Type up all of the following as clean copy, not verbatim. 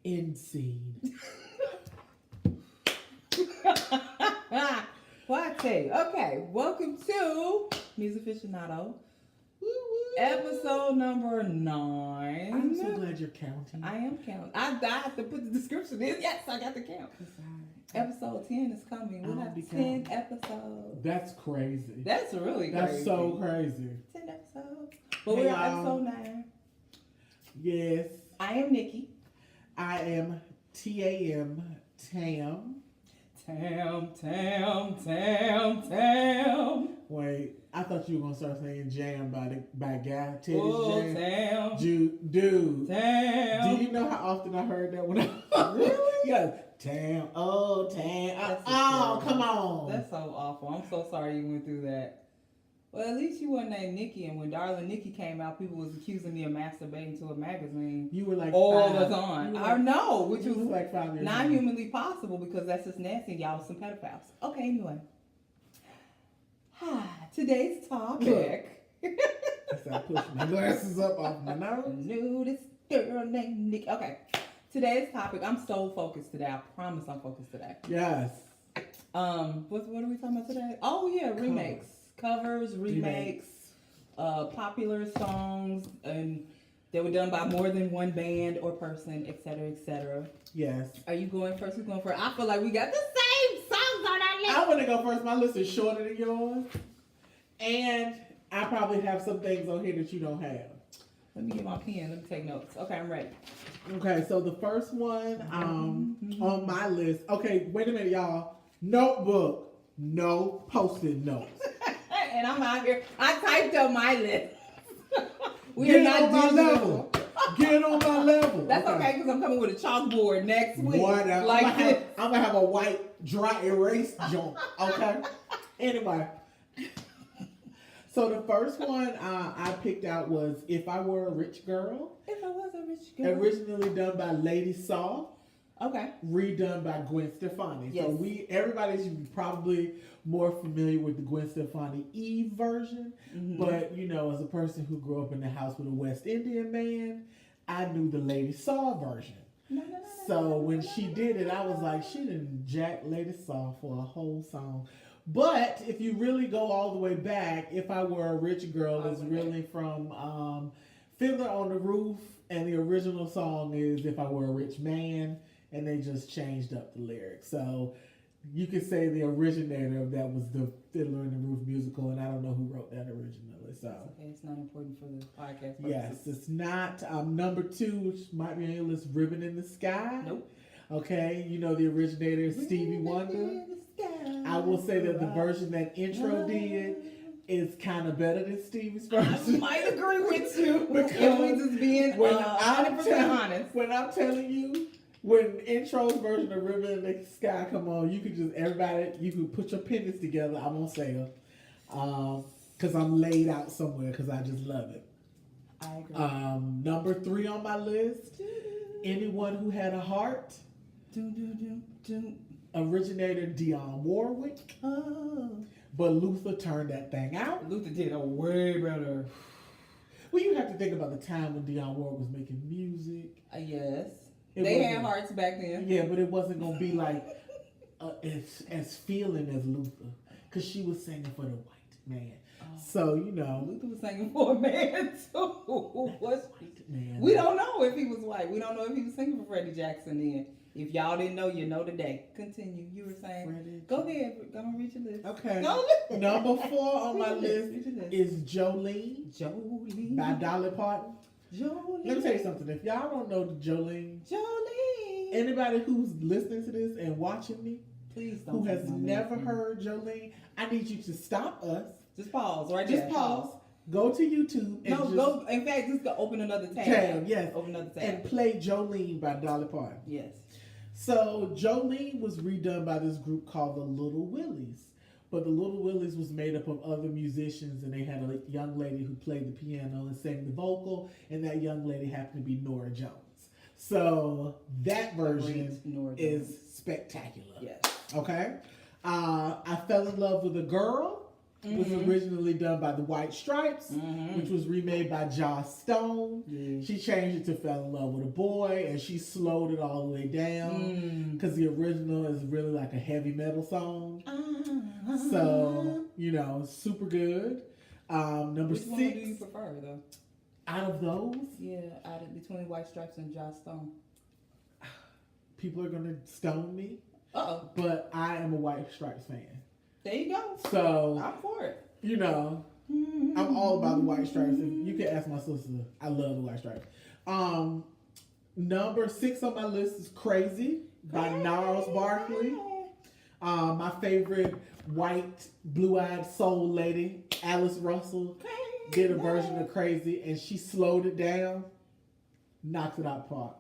End scene. Well, I tell you. Okay, welcome to Musaficionado, episode number 9. I'm so glad you're counting. I am counting. I have to put the description in. Yes, I got to count. Episode 10 is coming. We'll have 10 episodes. That's crazy. That's really crazy. That's so crazy. 10 episodes. But we're on episode 9. Yes. I am Nicki. I am Tam. Tam. Wait, I thought you were gonna start saying "jam" by Guy Teddy's Oh, Jam. Tam. Dude. Tam. Do you know how often I heard that when I Really? Yeah. Tam. Oh, Tam. Oh, come on. That's so awful. I'm so sorry you went through that. Well, at least you weren't named Nicki, and when Darling Nicki came out, people was accusing me of masturbating to a magazine. You were like all 5. the time. I know, which was like 5 years not humanly possible because that's just nasty. Y'all are some pedophiles. Okay, anyway. Today's topic. I started pushing my glasses up off my nose. Knew this girl named Nicki. Okay, today's topic. I'm so focused today. I promise I'm focused today. Yes. What are we talking about today? Oh yeah, remakes. Covers, remakes, popular songs, and they were done by more than one band or person, etc., etc. Yes. Are you going first? Who's going first? I feel like we got the same songs on our list. I want to go first. My list is shorter than yours, and I probably have some things on here that you don't have. Let me get my pen. Let me take notes. Okay, I'm ready. Okay, so the first one on my list. Okay, wait a minute, y'all. Notebook, no post-it notes. And I'm out here. I typed up my list. Get on my level. Get on my level. That's okay, because I'm coming with a chalkboard next week. Whatever. Like I'm gonna have a white dry erase joint. Okay. Anyway. So the first one I picked out was "If I Were a Rich Girl." If I was a rich girl. Originally done by Lady Saw. Okay. Redone by Gwen Stefani. Yes. So everybody's probably more familiar with the Gwen Stefani Eve version. Mm-hmm. But, you know, as a person who grew up in the house with a West Indian man, I knew the Lady Saw version. So when she did it, I was like, she didn't jack Lady Saw for a whole song. But if you really go all the way back, If I Were a Rich Girl is really from Fiddler on the Roof. And the original song is If I Were a Rich Man. And they just changed up the lyrics. So you could say the originator of that was the Fiddler in the Roof musical, and I don't know who wrote that originally. So okay, it's not important for the podcast purposes. Yes, it's not. Number 2, which might be on your list, Ribbon in the Sky. Nope. Okay, you know the originator is Stevie Wonder. I will say that the version that Intro did is kind of better than Stevie's version. I might agree with you. Because if we just being 100% honest. When I'm telling you, when Intro's version of Ribbon in the Sky come on, you could just, everybody, you could put your pennies together. I won't say them. Because I'm laid out somewhere because I just love it. I agree. Number 3 on my list, Anyone Who Had a Heart. Originator Dionne Warwick. But Luther turned that thing out. Luther did a way better. Well, you have to think about the time when Dionne Warwick was making music. Yes. They had hearts back then. Yeah, but it wasn't going to be like as feeling as Luther. Because she was singing for the white man. So, you know. Luther was singing for a man, too. Man. We don't know if he was white. We don't know if he was singing for Freddie Jackson then. If y'all didn't know, you know today. Continue. You were saying. Go ahead. Go and read your list. Okay. No, Number 4 on my list is Jolene. Jolene. By Dolly Parton. Jolene. Let me tell you something. If y'all don't know Jolene, anybody who's listening to this and watching me, please don't. Who has never heard Jolene, I need you to stop us. Just pause right there. Just pause. Go to YouTube. And go. In fact, just go open another tab. Yes. Open another tab. And play Jolene by Dolly Parton. Yes. So Jolene was redone by this group called the Little Willies. But the Little Willies was made up of other musicians, and they had a young lady who played the piano and sang the vocal, and that young lady happened to be Nora Jones. So that version is spectacular. Yes. Okay. I Fell in Love with a Girl was originally done by the White Stripes, which was remade by Joss Stone. Yeah. She changed it to Fell in Love with a Boy, and she slowed it all the way down because the original is really like a heavy metal song. So, you know, super good. Number Which 6. one do you prefer, though? Out of those, Between White Stripes and Joss Stone. people are going to stone me, Uh-oh. but I am a White Stripes fan. There you go. So, I'm for it. you know, I'm all about the White Stripes. You can ask my sister. I love the White Stripes. Number 6 on my list is Crazy by Gnarls Barkley. My favorite white, blue-eyed soul lady, Alice Russell, did a version of Crazy, and she slowed it down, knocks it out the park.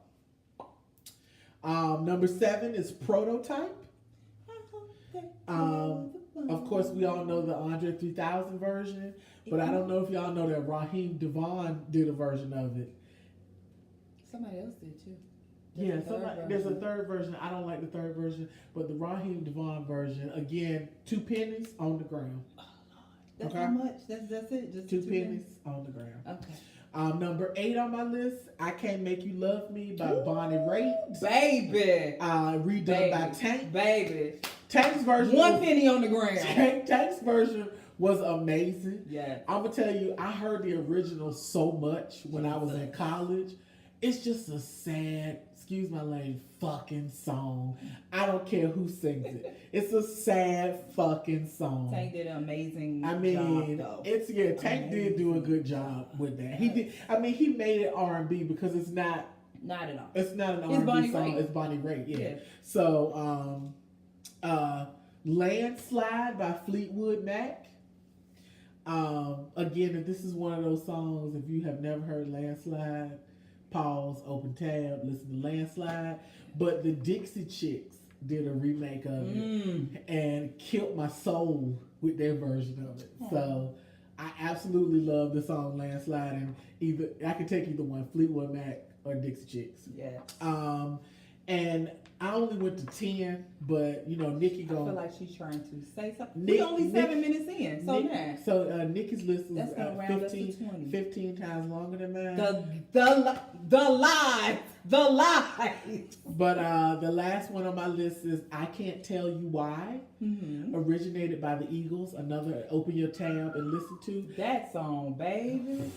Number 7 is Prototype. Of course, we all know the Andre 3000 version, but I don't know if y'all know that Raheem DeVaughn did a version of it. Somebody else did too. There's a third version. I don't like the third version, but the Raheem DeVaughn version, again, 2 pennies on the ground. Oh, Lord. That's how much? That's it? Just 2 pennies on the ground. Okay. Number 8 on my list, I Can't Make You Love Me by Bonnie Raitt. Baby. Redone by Tank. Baby. Tank's version. 1 penny on the ground. Tank's version was amazing. Yeah. I'm going to tell you, I heard the original so much when I was in college. It's just a sad, excuse my language, fucking song. I don't care who sings it. It's a sad fucking song. Tank did an amazing job, though. Tank did do a good job with that. He did. I mean, he made it R&B because it's not at all. It's not an R&B song. It's Bonnie Raitt. Yeah. So, Landslide by Fleetwood Mac. Again, if this is one of those songs, if you have never heard Landslide, pause, open tab, listen to Landslide. But the Dixie Chicks did a remake of it and killed my soul with their version of it. So I absolutely love the song Landslide, and I can take either one, Fleetwood Mac or Dixie Chicks. Yeah. And I only went to 10, but you know, Nicki I feel like she's trying to say something. We only 7 minutes in, so now. So Nicki's list is 15 times longer than mine. The lie. But the last one on my list is I Can't Tell You Why, originated by the Eagles. Another open your tab and listen to. That song, baby.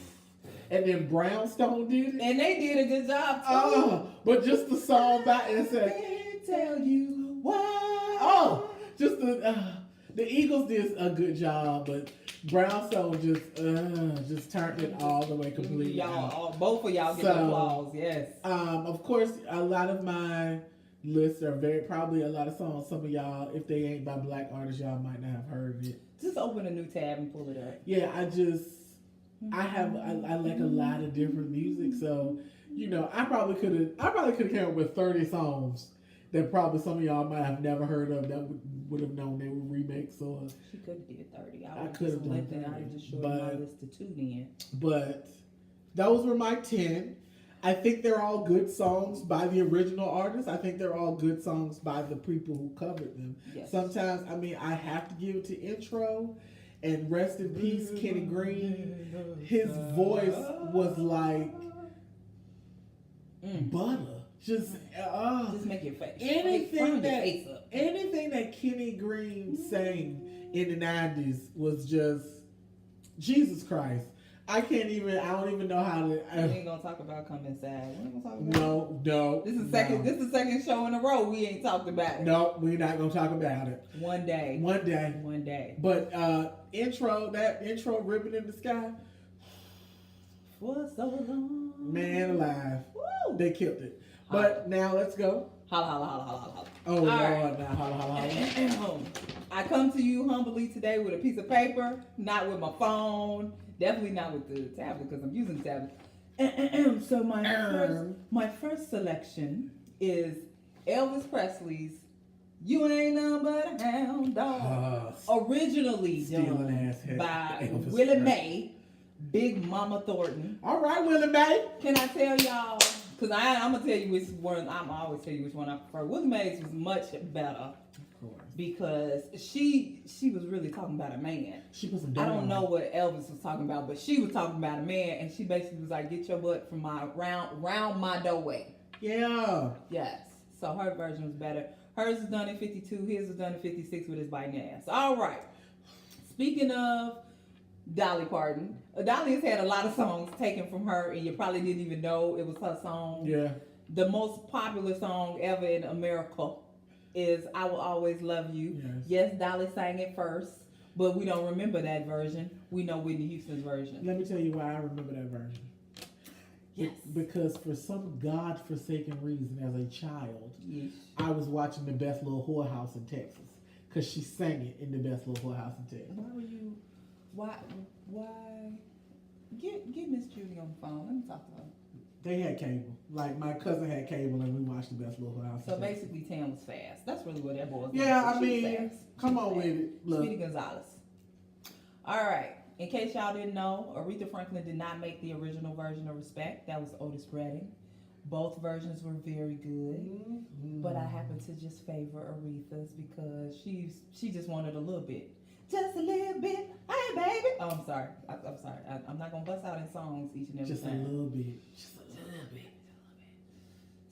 And then Brownstone did it. And they did a good job too. But just the song back and said, Can't tell you why. Just the Eagles did a good job, but Brownstone just turned it all the way completely. Both of y'all get applause, yes. Of course, a lot of my lists are probably a lot of songs. Some of y'all, if they ain't by black artists, y'all might not have heard it. Just open a new tab and pull it up. Yeah, I like a lot of different music, so you know, I probably could have came up with 30 songs that probably some of y'all might have never heard of that would have known they were remakes. Or she could have did 30. I could have done 30. I just showed my list to 2 then. But those were my 10. I think they're all good songs by the original artists. I think they're all good songs by the people who covered them. Yes. Sometimes, I mean, I have to give it to Intro. And rest in peace, Kenny Green. His voice was like butter. Just make your face. Anything that Kenny Green sang in the 90s was just Jesus Christ. I don't even know how to. We ain't gonna talk about Come Inside. We ain't gonna talk about No. This is the second show in a row we ain't talked about it. No, we're not gonna talk about it. One day. But that intro, Ribbon in the Sky. For so long. Man alive. Woo. They killed it. But now let's go. Holla, holla, holla, holla, holla. Oh, Lord, right. Now holla, holla, holla. I come to you humbly today with a piece of paper, not with my phone. Definitely not with the tablet because I'm using the tablet. So my first selection is Elvis Presley's "You Ain't Nothing But a Hound Dog," originally done by Willie Mae, Big Mama Thornton. All right, Willie Mae. Can I tell y'all? Because I'm gonna tell you which one. I'm always tell you which one I prefer. Willie Mae's was much better. course. Because she was really talking about a man. She put some I don't know what Elvis was talking about, but she was talking about a man, and she basically was like, "Get your butt from my round my doorway." Yeah. Yes. So her version was better. Hers was done in 52. His was done in 56 with his biting ass. All right. Speaking of Dolly Parton, Dolly has had a lot of songs taken from her, and you probably didn't even know it was her song. Yeah. The most popular song ever in America is "I Will Always Love You." Yes, Dolly sang it first, but we don't remember that version. We know Whitney Houston's version. Let me tell you why I remember that version. Yes. Because for some godforsaken reason, as a child, Yes. I was watching The Best Little Whorehouse in Texas. Because she sang it in The Best Little Whorehouse in Texas. Why were you? Why? Get Miss Judy on the phone. Let me talk to her. They had cable. Like, my cousin had cable and we watched The Best Little Whorehouse. So basically, Tam was fast. That's really what that boy was. Yeah, I She was mean, fast. come on with it. Look. Speedy Gonzalez. All right. In case y'all didn't know, Aretha Franklin did not make the original version of Respect. That was Otis Redding. Both versions were very good, but I happen to just favor Aretha's because she just wanted a little bit. Just a little bit. Hey, baby. Oh, I'm sorry. I'm sorry. I'm not going to bust out in songs each and every Just time. a little bit. Just a little bit.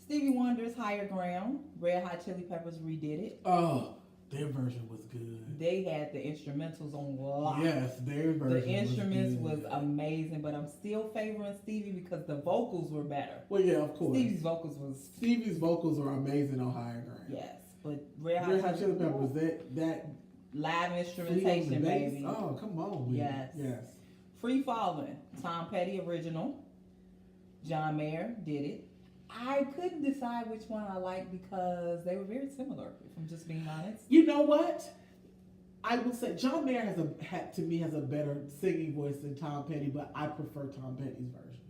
Stevie Wonder's Higher Ground. Red Hot Chili Peppers redid it. Oh, their version was good. They had the instrumentals on lock. Yes, their version The instruments was was amazing, but I'm still favoring Stevie because the vocals were better. Well, yeah, of course. Stevie's vocals are amazing on Higher Ground. yes, but Red Red Hot Hot Chili Peppers, that live Free instrumentation, on the bass. baby. Oh, come on. With Yes. It. Yes. Free Fallin', Tom Petty original. John Mayer did it. I couldn't decide which one I liked because they were very similar, if I'm just being honest. You know what? I would say John Mayer has a better singing voice than Tom Petty, but I prefer Tom Petty's version.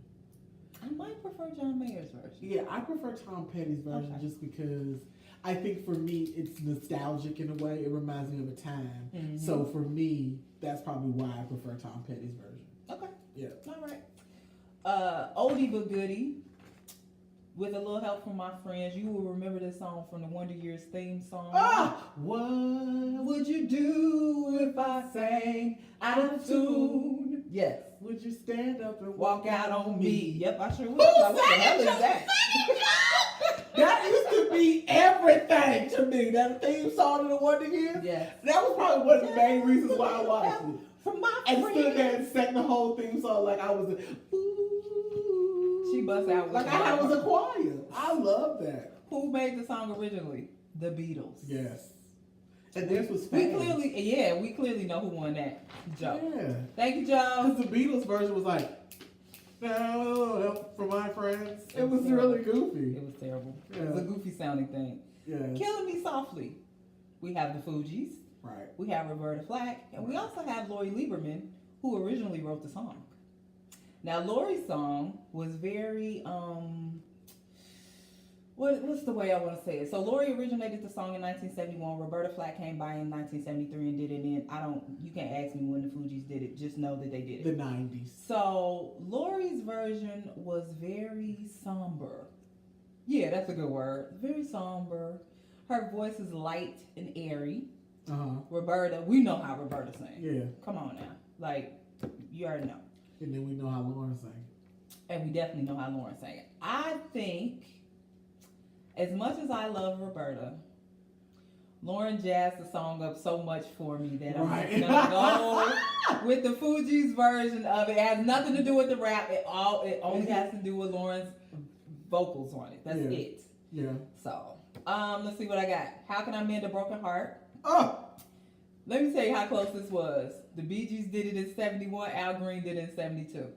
I might prefer John Mayer's version. Yeah, I prefer Tom Petty's version Okay. just because I think for me it's nostalgic in a way. It reminds me of a time. Mm-hmm. So for me, that's probably why I prefer Tom Petty's version. Okay. Yeah. All right. Oldie but goodie. With a little help from my friends, you will remember this song from the Wonder Years theme song. Ah! What would you do if I sang out of tune? Yes. Would you stand up and Walk out on me. Yep, I sure would. Who What the hell is sang that? That used to be everything to me. That theme song of the Wonder Years. Yes. That was probably one of the main reasons why I watched it. From my And friends. stood there and sang the whole theme song like I was She bust out with like I was a choir. I love that. Who made the song originally? The Beatles. Yes. And this was We fast. clearly know who won that. Joe. Yeah. Thank you, Joe. Because the Beatles version was like, no help from my friends. It was terrible. really goofy. It was terrible. Yeah. It was a goofy sounding thing. Yeah. Killing Me Softly. We have the Fugees. Right. We have Roberta Flack. And we also have Lori Lieberman, who originally wrote the song. Now, Lori's song was very, what's the way I want to say it? So, Lori originated the song in 1971. Roberta Flack came by in 1973 and did it in, you can't ask me when the Fugees did it. Just know that they did it. The 90s. So, Lori's version was very somber. Yeah, that's a good word. Very somber. Her voice is light and airy. Uh-huh. Roberta, we know how Roberta sings. Yeah. Come on now. Like, you already know. And then we know how Lauren sang. And we definitely know how Lauren sang it. I think, as much as I love Roberta, Lauren jazzed the song up so much for me that I'm Right. just gonna go with the Fugees version of it. It has nothing to do with the rap. It only has to do with Lauren's vocals on it. That's Yeah. it. Yeah. So, let's see what I got. How Can I Mend a Broken Heart? Oh! Let me tell you how close this was. The Bee Gees did it in 71. Al Green did it in 72.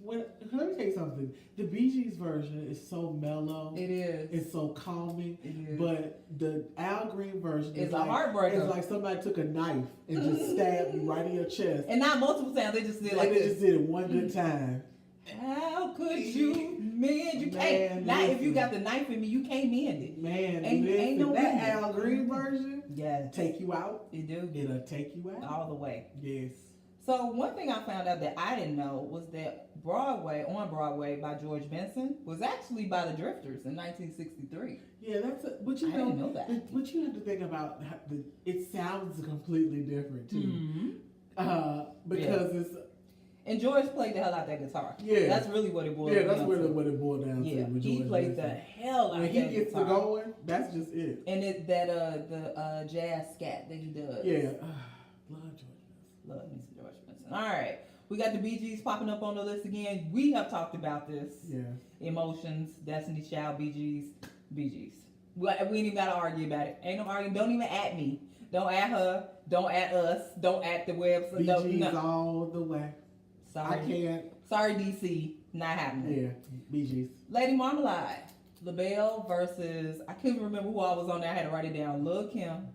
Let me tell you something. The Bee Gees version is so mellow. It is. It's so calming. It is. But the Al Green version It's is a like, heartbreaker. It's like somebody took a knife and just stabbed you right in your chest. And not multiple times. They just did And like they this. just did it one good time. How could you mend? You can't. Man, Not if listen. you got the knife in me, you can't mend it. Man, Ain't listen, no that way. Al Green version Yes. take you out. You do. It'll take you out. All the way. Yes. So one thing I found out that I didn't know was that on Broadway by George Benson was actually by the Drifters in 1963. Yeah, but I didn't know that. But you have to think about it sounds completely different too. Mm-hmm. Because it's. And George played the hell out that guitar. Yeah. That's really what it boiled down to. Yeah, that's what it boiled down to. Yeah, he played the hell out when that he gets guitar. to going, that's just it. And the jazz scat that he does. Yeah. Love George Benson. Love me some George Benson. All right. We got the Bee Gees popping up on the list again. We have talked about this. Yeah. Emotions, Destiny Child, Bee Gees, Bee Gees. We ain't even got to argue about it. Ain't no arguing. Don't even at me. Don't at her. Don't at us. Don't at the website. Bee Gees all the way. Sorry. I can't. Sorry, DC. Not happening. Yeah. Bee Gees. Lady Marmalade. LaBelle versus, I couldn't remember who all was on there. I had to write it down. Lil' Kim,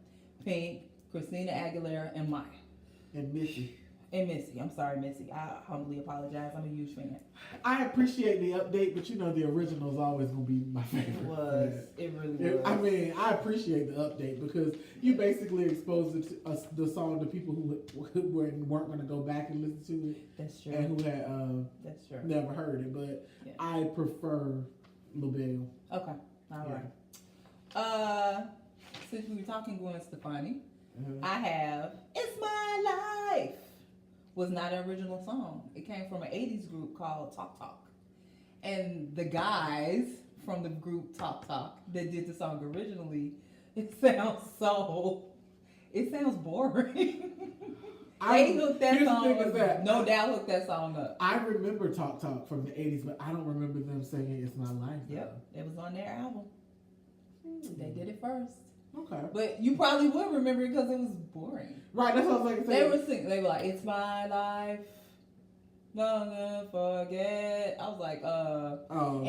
Pink, Christina Aguilera, and Maya. And Missy. And Missy. I'm sorry, Missy. I humbly apologize. I'm a huge fan. I appreciate the update, but the original is always going to be my favorite. It really was. I mean, I appreciate the update because you basically exposed the song to people who weren't going to go back and listen to it. That's true. And who had That's true. never heard it. But yeah. I prefer LaBelle. Okay. All right. Since we were talking Gwen Stefani, I have It's My Life. Was not an original song. It came from an 80s group called Talk Talk. And the guys from the group Talk Talk that did the song originally, it sounds boring. They hooked that song up. No doubt hooked that song up. I remember Talk Talk from the 80s, but I don't remember them singing It's My Life. Yep, it was on their album. They did it first. Okay. But you probably would remember it because it was boring. Right, that's what I was like. They were singing. They were like, "It's my life, not gonna forget." I was like,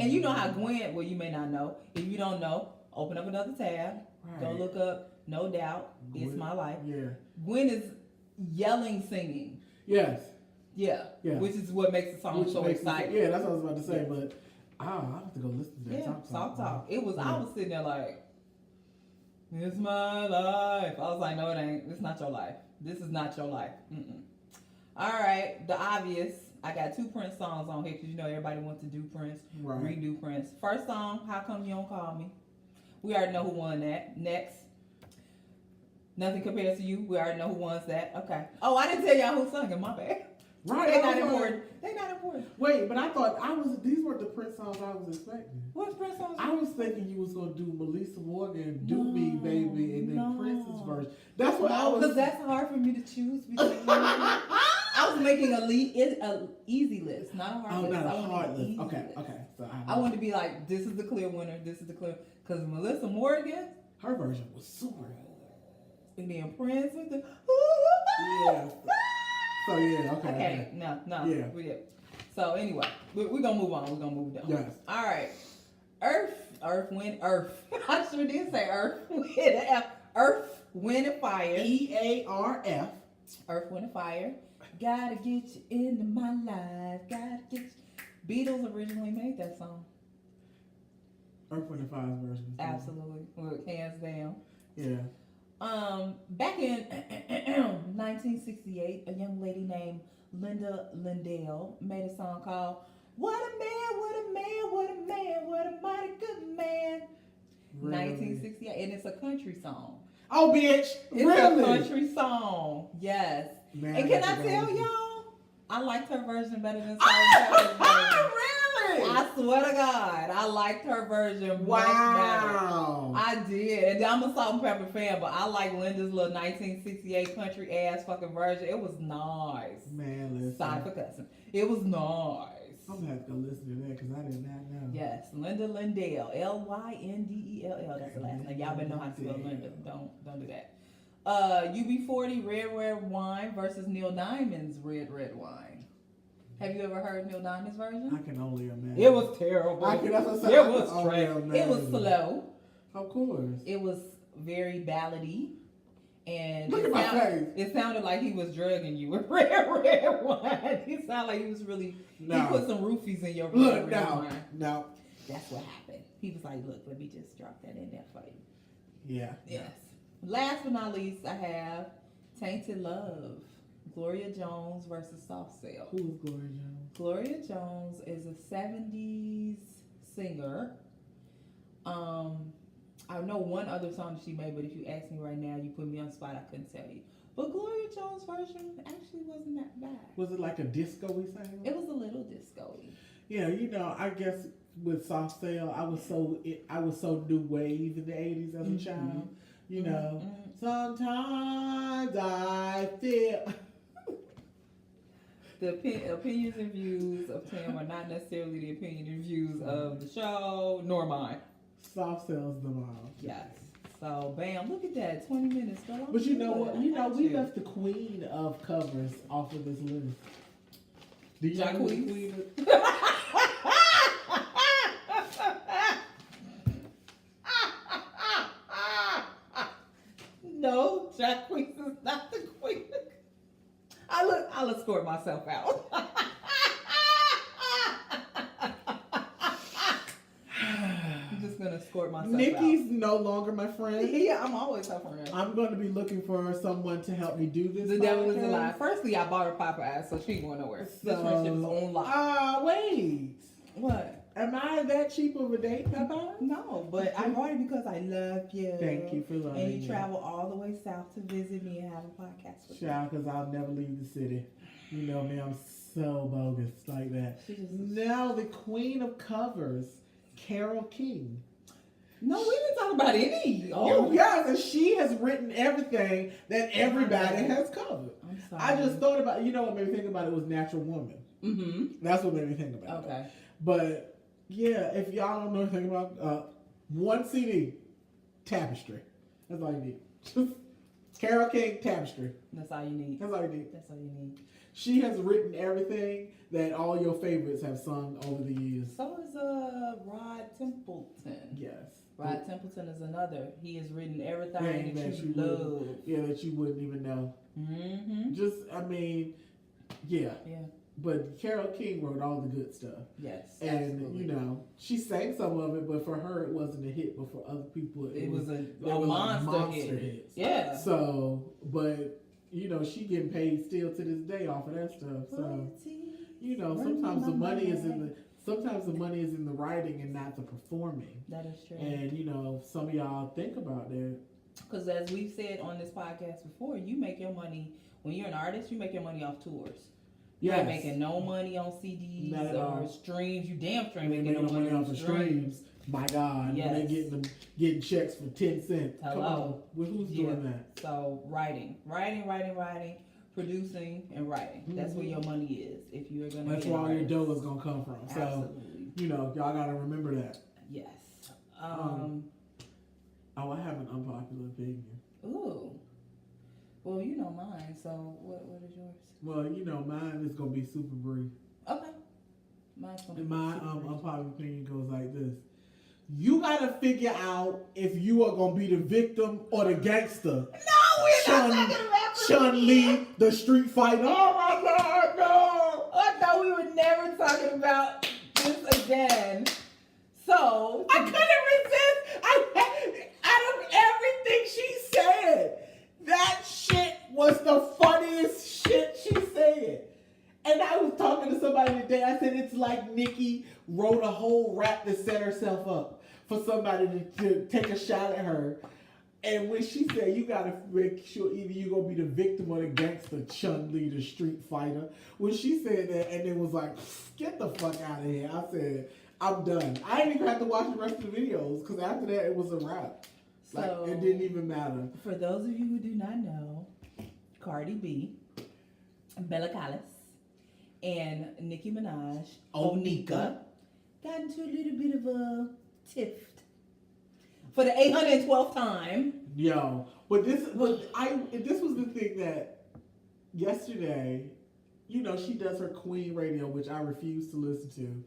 And you know how Gwen? Well, you may not know. If you don't know, open up another tab. Right. Go look up. No doubt, Gwen, It's My Life. Yeah. Gwen is yelling, singing. Yes. Yeah. Yeah. Which is what makes the song so exciting. Yeah, that's what I was about to say. But I have to go listen to that. Yeah, Talk. It was. Yeah. I was sitting there like. It's my life. I was like, no, it ain't. It's not your life. This is not your life. Mm-mm. All right, the obvious. I got 2 Prince songs on here because everybody wants to do Prince, redo Prince. First song, How Come You Don't Call Me? We already know who won that. Next, Nothing Compares to You. We already know who won that. Okay. Oh, I didn't tell y'all who sung it. My bad. Right. They're not important. They're not important. Wait, but I thought these weren't the Prince songs I was expecting. What Prince songs? I was thinking you was gonna do Melissa Morgan, Do Me Baby, and then Prince's version. That's what I was. Because that's hard for me to choose between. I was making a easy list, not a hard list. Oh, not a hard list. Okay. So I wanted to be like, this is the clear winner. This is the clear. Because Melissa Morgan, her version was super. And then Prince with the. Yeah. So yeah, okay. No. Yeah. So anyway, we're gonna move on. We're gonna move down. Yes. All right. Earth, Wind, Earth. I sure did say Earth, Wind, F. Earth, Wind, and Fire. EARF. Earth, Wind, and Fire. Gotta get you into my life. Gotta get you. Beatles originally made that song. Earth, Wind, and Fire's version. Absolutely. Well, hands down. Yeah. Back in 1968, a young lady named Linda Lindell made a song called "What a Man, What a Man, What a Man, What a Mighty Good Man." Really? 1968, and it's a country song. Oh, bitch! It's a country song. Yes. Man, and can I tell y'all, I liked her version better than Salt version. I swear to God, I liked her version much better. I did. And I'm a Salt and Pepper fan, but I like Linda's little 1968 country ass fucking version. It was nice. Man, listen. Sorry for cussing. It was nice. I'm going to have to go listen to that because I did not know. Yes, Linda Lindell. Lyndell. That's the last name. Y'all better know how to spell Linda. Don't do that. UB40 Red Wine versus Neil Diamond's Red Wine. Have you ever heard Neil Diamond's version? I can only imagine. It was terrible. It was trash. It was slow. Of course. It was very ballady. And look at my face. It sounded like he was drugging you with red wine. It sounded like he was really. No. He put some roofies in your red wine. No. That's what happened. He was like, "Look, let me just drop that in there for you." Yeah. Yes. Last but not least, I have "Tainted Love" Gloria Jones versus Soft Cell. Who is Gloria Jones? Gloria Jones is a 70s singer. I know one other song that she made, but if you ask me right now, you put me on the spot, I couldn't tell you. But Gloria Jones' version actually wasn't that bad. Was it like a disco-y thing? It was a little disco-y. Yeah, you know, I guess with Soft Cell, I was so new wave in the 80s as a child. You know, sometimes I feel. The opinions and views of Tam are not necessarily the opinion and views of the show, nor mine. Soft Cell's the mom. Yes. So, bam, look at that, 20 minutes. Girl, But you know what? You know, we left the queen of covers off of this list. Do you know who the queen is? No, Jacquees is not the queen. I'll escort myself out. I'm just gonna escort myself Nicki's out. no longer my friend. Yeah, I'm always her friend. I'm going to be looking for someone to help me do this. The devil is a lie. Firstly, I bought her Popeyes, so she ain't going nowhere. This friendship is on lie. Wait. What? Am I that cheap of a date, Papa? No, but I bought it because I love you. Thank you for loving And you me. travel all the way south to visit me and have a podcast with me. Child, because I'll never leave the city. You know me, I'm so bogus like that. Now, the queen of covers, Carole King. No, we didn't talk about any. Oh, yes, and she has written everything that everybody has covered. I'm sorry. I just thought about, you know what made me think about it was Natural Woman. Mm-hmm. That's what made me think about it. Okay. But, yeah, if y'all don't know anything about one CD, Tapestry. That's all you need. Just Carole King, Tapestry. That's all you need. That's all you need. That's all you need. She has written everything that all your favorites have sung over the years. So is Rod Templeton. Yes. Rod Templeton is another. He has written everything that you wouldn't- love. Yeah, that you wouldn't even know. Mm-hmm. Just, I mean, yeah. Yeah. But Carole King wrote all the good stuff. Yes. And, absolutely. you know, she sang some of it, but for her it wasn't a hit, but for other people it was a they were like monster hit. hits. Yeah. So, but, you know, she getting paid still to this day off of that stuff. So, you know, sometimes the money is in the writing and not the performing. That is true. And, you know, some of y'all think about that. Because as we've said on this podcast before, you make your money, when you're an artist, you make your money off tours. You ain't making no money on CDs Not at or all. streams. You damn sure ain't They making no money off on of streams. streams. My God. Yes. When they getting checks for 10 cents. Come Hello. on. Well, who's doing that? So writing, producing, and writing. That's where your money is. If you're gonna. That's be where an all your artist. dough is going to come from. So, Absolutely. you know, y'all got to remember that. Yes. Oh, I have an unpopular opinion. Ooh. Well, you know mine. So what is yours? Well, you know, mine is going to be super brief. Okay. Mine's gonna And be my super brief. unpopular opinion goes like this. You got to figure out if you are going to be the victim or the gangster. No, we're not talking about Chun-Li, the street fighter. Oh my God, no! I thought we were never talking about this again. So I couldn't resist. Out of everything she said, that shit was the funniest shit she said. And I was talking to somebody today. I said it's like Nicki wrote a whole rap to set herself up for somebody to take a shot at her. And when she said, you gotta make sure either you gonna be the victim or the gangster, Chun-Li, the street fighter. When she said that, and it was like, get the fuck out of here. I said, I'm done. I didn't even have to watch the rest of the videos because after that, it was a wrap. Like, So, it didn't even matter. for those of you who do not know, Cardi B, Bella Callis, and Nicki Minaj, Onika, got into a little bit of a tiff for the 812th time. Yo, but this was the thing that yesterday, you know, she does her Queen radio, which I refuse to listen to.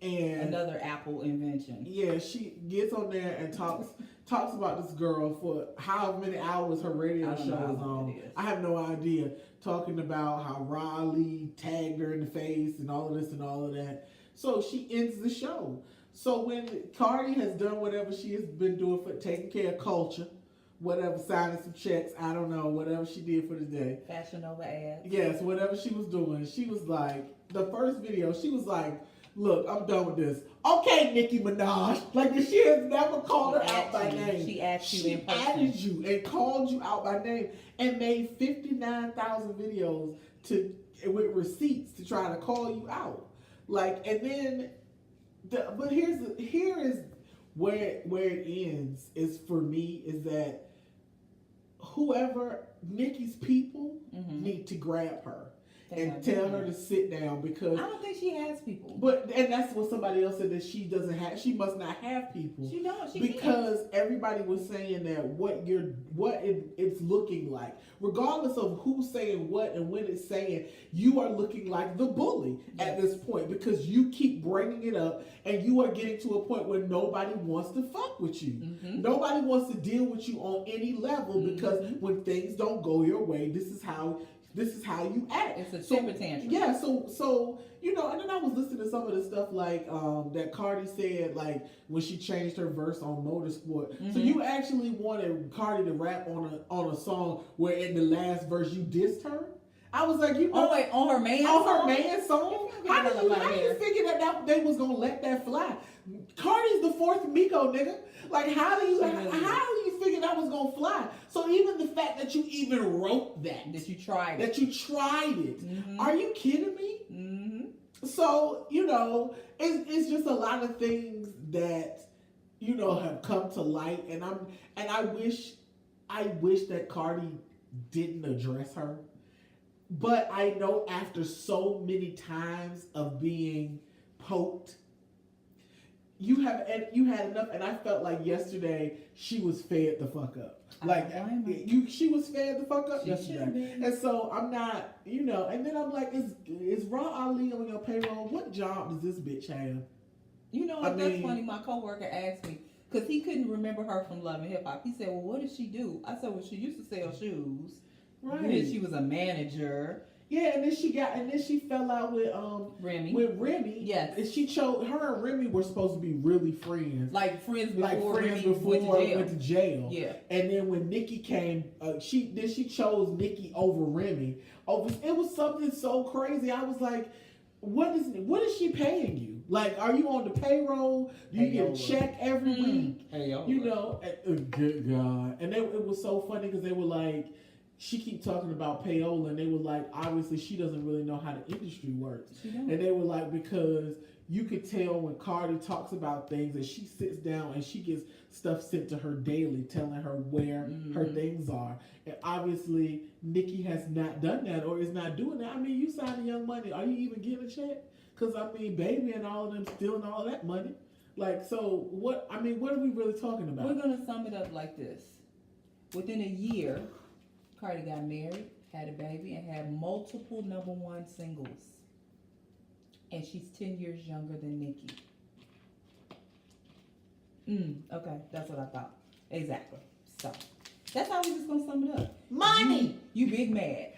And Another Apple invention. yeah, she gets on there and talks about this girl for how many hours her radio I don't show know how is long on. it is. I have no idea. Talking about how Riley tagged her in the face and all of this and all of that. So she ends the show. So when Cardi has done whatever she has been doing for taking care of culture, whatever, signing some checks. I don't know, whatever she did for the day. Fashion Nova ads. Yes, whatever she was doing. She was like, the first video, she was like, look, I'm done with this. Okay, Nicki Minaj. Like, she has never called her out by name. She asked you in person. She added you and called you out by name and made 59,000 videos with receipts to try to call you out. Like, and then, but here is where it ends, is for me, is that whoever, Nicki's people need to grab her and tell her to sit down, because I don't think she has people. And that's what somebody else said, that she doesn't have. She must not have people. She don't. Because everybody was saying that it's looking like, regardless of who's saying what and when it's saying, you are looking like the bully at this point, because you keep bringing it up and you are getting to a point where nobody wants to fuck with you. Nobody wants to deal with you on any level, because when things don't go your way, this is how you act. It's a temper tantrum. Yeah, so you know, and then I was listening to some of the stuff like that Cardi said, like when she changed her verse on Motorsport. So you actually wanted Cardi to rap on a song where in the last verse you dissed her? I was like, you know, on her man's song? How did you figure that they was gonna let that fly? Cardi's the fourth Miko, nigga. Like, how do you figure that was gonna fly? So even the fact that you even wrote that you tried it, are you kidding me? So, you know, it's just a lot of things that, you know, have come to light, and I wish that Cardi didn't address her. But I know after so many times of being poked, you had enough, and I felt like yesterday she was fed the fuck up. Like she was fed the fuck up yesterday, and so I'm not, you know. And then I'm like, is Raw Ali on your payroll? What job does this bitch have? You know, that's funny. My coworker asked me, because he couldn't remember her from Love and Hip Hop. He said, "Well, what did she do?" I said, "Well, she used to sell shoes. Right. And then she was a manager." Yeah, and then she fell out with Remy. With Remy. Yes. And her and Remy were supposed to be really friends. Like friends before Remy went to jail. Yeah. And then when Nicki came, she chose Nicki over Remy. It was something so crazy. I was like, what is she paying you? Like, are you on the payroll? Do you get a check every week? You know, good God. And it was so funny because they were like, she keep talking about payola, and they were like, obviously she doesn't really know how the industry works. And they were like, because you could tell when Cardi talks about things and she sits down and she gets stuff sent to her daily telling her where her things are. And obviously Nicki has not done that or is not doing that. I mean, you signing Young Money, are you even getting a check? Because I mean, Baby and all of them stealing all that money. Like, so what are we really talking about? We're going to sum it up like this. Within a year, Cardi got married, had a baby, and had multiple #1 singles. And she's 10 years younger than Nicki. Okay, that's what I thought. Exactly. So, that's how we just gonna sum it up. Money! You big mad.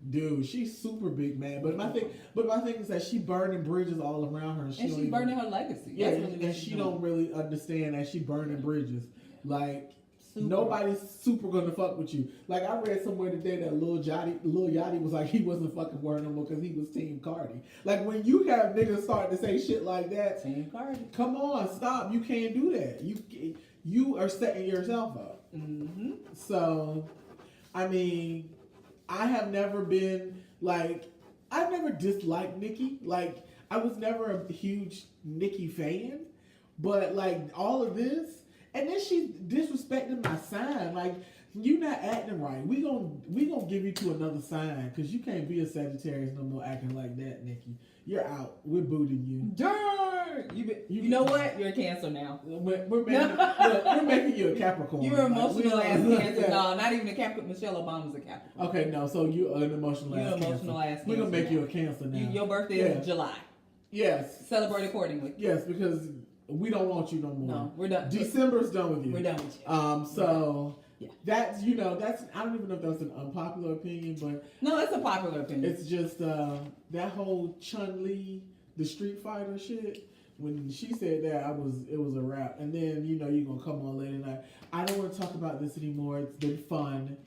Dude, she's super big mad. But my thing is that she burning bridges all around her. And she's burning her legacy. Yeah, and she don't really understand that she burning bridges. Like, nobody's super gonna fuck with you. Like, I read somewhere today that Lil Yachty was like, he wasn't fucking with her no more because he was Team Cardi. Like, when you have niggas starting to say shit like that, Team Cardi, come on, stop. You can't do that. You are setting yourself up. So, I mean, I have never been like, I've never disliked Nicki. Like, I was never a huge Nicki fan, but like all of this. And then she's disrespecting my sign. Like, you not acting right. We gonna give you to another sign because you can't be a Sagittarius no more acting like that, Nicki. You're out. We're booting you. Darn! You know what? You're a Cancer now. We're making you a Capricorn. You're an emotional ass Cancer. No, not even a Capricorn. Michelle Obama's a Capricorn. Okay, no. So you're an emotional ass Cancer. You're emotional ass Cancer. We're gonna make you a Cancer now. Your birthday is July. Yes. Celebrate accordingly. Yes, because we don't want you no more. No, we're done. December's done with you. We're done with you. So that's, you know, that's, I don't even know if that's an unpopular opinion, but no, it's a popular opinion. It's just that whole Chun-Li, the Street Fighter shit. when she said that, it was a wrap. And then you're gonna come on later night. I don't want to talk about this anymore. It's been fun.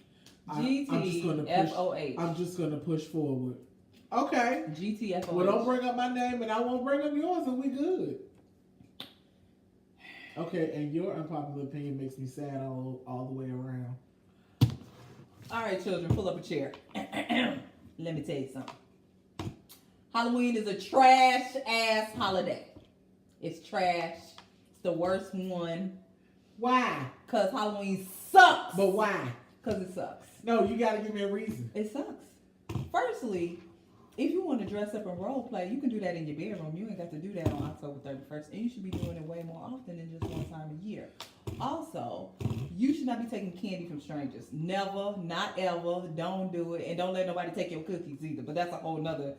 GTFOH. I'm just gonna push forward. Okay. GTFOH. Well, don't bring up my name, and I won't bring up yours, and we good. Okay, and your unpopular opinion makes me sad all the way around. All right, children, pull up a chair. Let me tell you something. Halloween is a trash-ass holiday. It's trash. It's the worst one. Why? Because Halloween sucks. But why? Because it sucks. No, you got to give me a reason. It sucks. Firstly, if you want to dress up and role play, you can do that in your bedroom. You ain't got to do that on October 31st. And you should be doing it way more often than just one time a year. Also, you should not be taking candy from strangers. Never, not ever. Don't do it. And don't let nobody take your cookies either. But that's a whole nother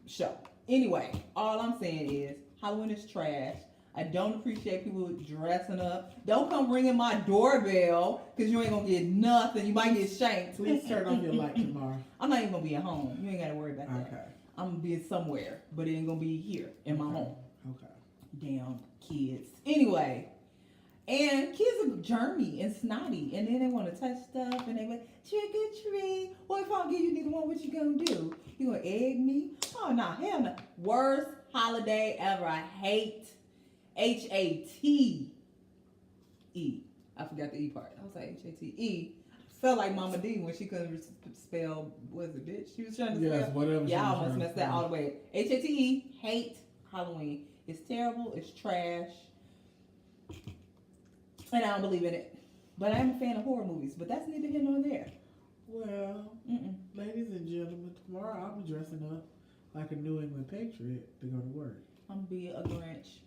show. Anyway, all I'm saying is Halloween is trash. I don't appreciate people dressing up. Don't come ringing my doorbell because you ain't going to get nothing. You might get shanked. Please turn on your light tomorrow. I'm not even going to be at home. You ain't got to worry about that. Okay. I'm going to be somewhere, but it ain't going to be here in my home. Okay. Damn kids. Anyway, and kids are germy and snotty, and then they want to touch stuff, and they went, trick or treat. Well, if I don't give you neither one, what you going to do? You going to egg me? Oh, no, hell no. Worst holiday ever. I hate H-A-T-E. I forgot the E part. I was like H-A-T-E. Felt like Mama D when she couldn't spell, was it bitch? She was trying to spell. Whatever. Yeah, I almost messed that all the way. H-A-T-E. Hate Halloween. It's terrible. It's trash. And I don't believe in it. But I am a fan of horror movies. But that's neither here nor there. Well, ladies and gentlemen, tomorrow I'll be dressing up like a New England Patriot to go to work. I'm going to be a Grinch.